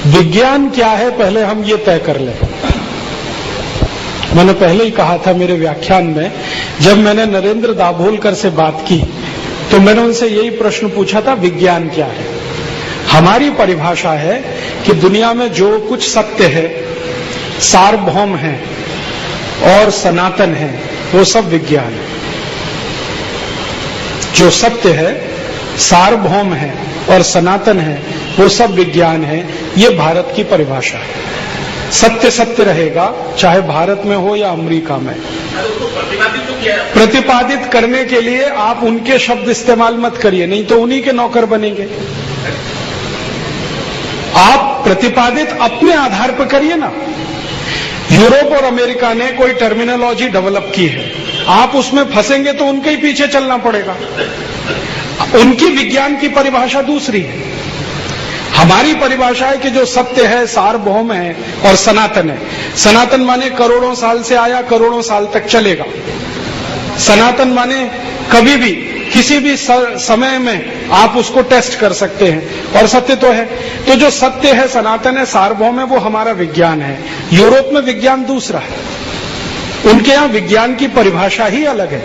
विज्ञान क्या है, पहले हम ये तय कर लें। मैंने पहले ही कहा था मेरे व्याख्यान में, जब मैंने नरेंद्र दाभोलकर से बात की तो मैंने उनसे यही प्रश्न पूछा था, विज्ञान क्या है। हमारी परिभाषा है कि दुनिया में जो कुछ सत्य है, सार्वभौम है और सनातन है, वो सब विज्ञान है। जो सत्य है, सार्वभौम है और सनातन है, वो सब विज्ञान है। ये भारत की परिभाषा है। सत्य सत्य रहेगा, चाहे भारत में हो या अमेरिका में। प्रतिपादित करने के लिए आप उनके शब्द इस्तेमाल मत करिए, नहीं तो उन्हीं के नौकर बनेंगे। आप प्रतिपादित अपने आधार पर करिए ना। यूरोप और अमेरिका ने कोई टर्मिनोलॉजी डेवलप की है, आप उसमें फंसेंगे तो उनके ही पीछे चलना पड़ेगा। उनकी विज्ञान की परिभाषा दूसरी है। हमारी परिभाषा है कि जो सत्य है, सार्वभौम है और सनातन है। सनातन माने करोड़ों साल से आया, करोड़ों साल तक चलेगा। सनातन माने कभी भी किसी भी समय में आप उसको टेस्ट कर सकते हैं और सत्य तो है। तो जो सत्य है, सनातन है, सार्वभौम है, वो हमारा विज्ञान है। यूरोप में विज्ञान दूसरा है। उनके यहां विज्ञान की परिभाषा ही अलग है।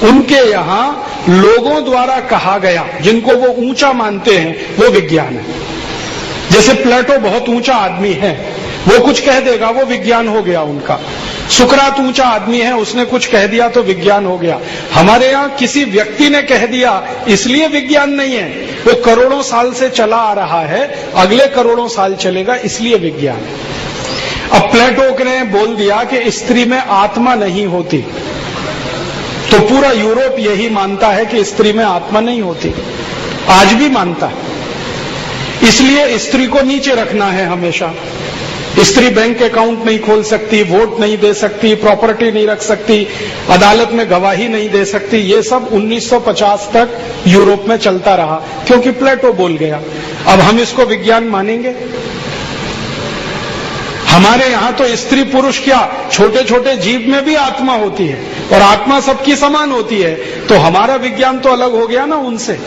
उनके यहां लोगों द्वारा कहा गया, जिनको वो ऊंचा मानते हैं, वो विज्ञान है। जैसे प्लेटो बहुत ऊंचा आदमी है, वो कुछ कह देगा, वो विज्ञान हो गया उनका। सुकरात ऊंचा आदमी है, उसने कुछ कह दिया तो विज्ञान हो गया। हमारे यहां किसी व्यक्ति ने कह दिया इसलिए विज्ञान नहीं है, वो करोड़ों साल से चला आ रहा है, अगले करोड़ों साल चलेगा, इसलिए विज्ञान है। अब प्लेटो ने बोल दिया कि स्त्री में आत्मा नहीं होती, तो पूरा यूरोप यही मानता है कि स्त्री में आत्मा नहीं होती, आज भी मानता है। इसलिए स्त्री को नीचे रखना है हमेशा। स्त्री बैंक अकाउंट नहीं खोल सकती, वोट नहीं दे सकती, प्रॉपर्टी नहीं रख सकती, अदालत में गवाही नहीं दे सकती। ये सब 1950 तक यूरोप में चलता रहा, क्योंकि प्लेटो बोल गया। अब हम इसको विज्ञान मानेंगे? हमारे यहां तो स्त्री पुरुष क्या, छोटे छोटे जीव में भी आत्मा होती है और आत्मा सबकी समान होती है। तो हमारा विज्ञान तो अलग हो गया ना उनसे।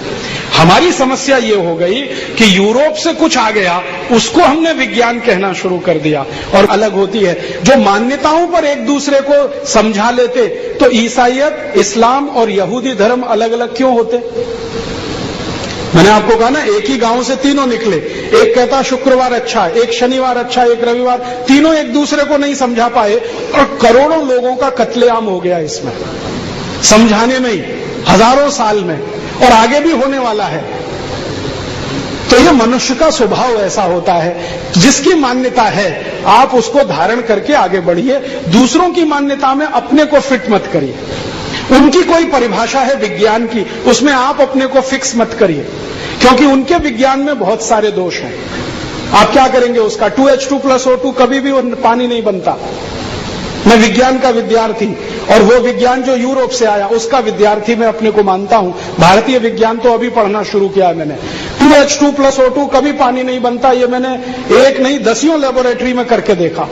हमारी समस्या ये हो गई कि यूरोप से कुछ आ गया, उसको हमने विज्ञान कहना शुरू कर दिया और अलग होती है। जो मान्यताओं पर एक दूसरे को समझा लेते, तो ईसाईयत, इस्लाम और यहूदी धर्म अलग अलग क्यों होते? मैंने आपको कहा ना, एक ही गांव से तीनों निकले। एक कहता शुक्रवार अच्छा, एक शनिवार अच्छा, एक रविवार। तीनों एक दूसरे को नहीं समझा पाए और करोड़ों लोगों का कत्लेआम हो गया इसमें, समझाने में ही, हजारों साल में, और आगे भी होने वाला है। तो ये मनुष्य का स्वभाव ऐसा होता है, जिसकी मान्यता है आप उसको धारण करके आगे बढ़िए, दूसरों की मान्यता में अपने को फिट मत करिए। उनकी कोई परिभाषा है विज्ञान की, उसमें आप अपने को फिक्स मत करिए, क्योंकि उनके विज्ञान में बहुत सारे दोष हैं। आप क्या करेंगे उसका? 2H2+O2 कभी भी पानी नहीं बनता। मैं विज्ञान का विद्यार्थी, और वो विज्ञान जो यूरोप से आया उसका विद्यार्थी मैं अपने को मानता हूं। भारतीय विज्ञान तो अभी पढ़ना शुरू किया है मैंने। 2H2+O2 कभी पानी नहीं बनता, ये मैंने एक नहीं दसियों लेबोरेटरी में करके देखा।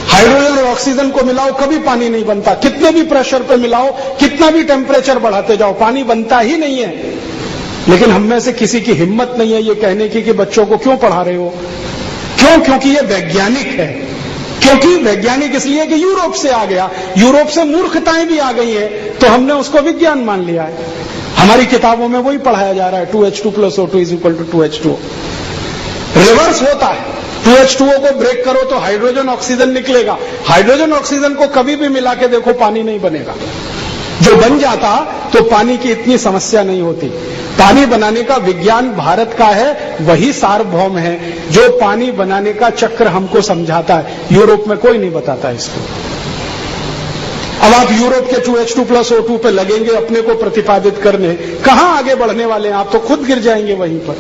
हाइड्रोजन और ऑक्सीजन को मिलाओ, कभी पानी नहीं बनता। कितने भी प्रेशर पे मिलाओ, कितना भी टेम्परेचर बढ़ाते जाओ, पानी बनता ही नहीं है। लेकिन हम में से किसी की हिम्मत नहीं है ये कहने की कि बच्चों को क्यों पढ़ा रहे हो। क्यों? क्योंकि ये वैज्ञानिक है। क्योंकि वैज्ञानिक इसलिए कि यूरोप से आ गया, यूरोप से मूर्खताएं भी आ गई है, तो हमने उसको विज्ञान मान लिया है। हमारी किताबों में वही पढ़ाया जा रहा है, 2H2+O2 = 2H2O। रिवर्स होता है, 2H2O को ब्रेक करो तो हाइड्रोजन ऑक्सीजन निकलेगा। हाइड्रोजन ऑक्सीजन को कभी भी मिला के देखो, पानी नहीं बनेगा। जो बन जाता तो पानी की इतनी समस्या नहीं होती। पानी बनाने का विज्ञान भारत का है, वही सार्वभौम है जो पानी बनाने का चक्र हमको समझाता है। यूरोप में कोई नहीं बताता इसको। अब आप यूरोप के 2H2+O2 पे लगेंगे अपने को प्रतिपादित करने, कहां आगे बढ़ने वाले हैं? आप तो खुद गिर जाएंगे वहीं पर।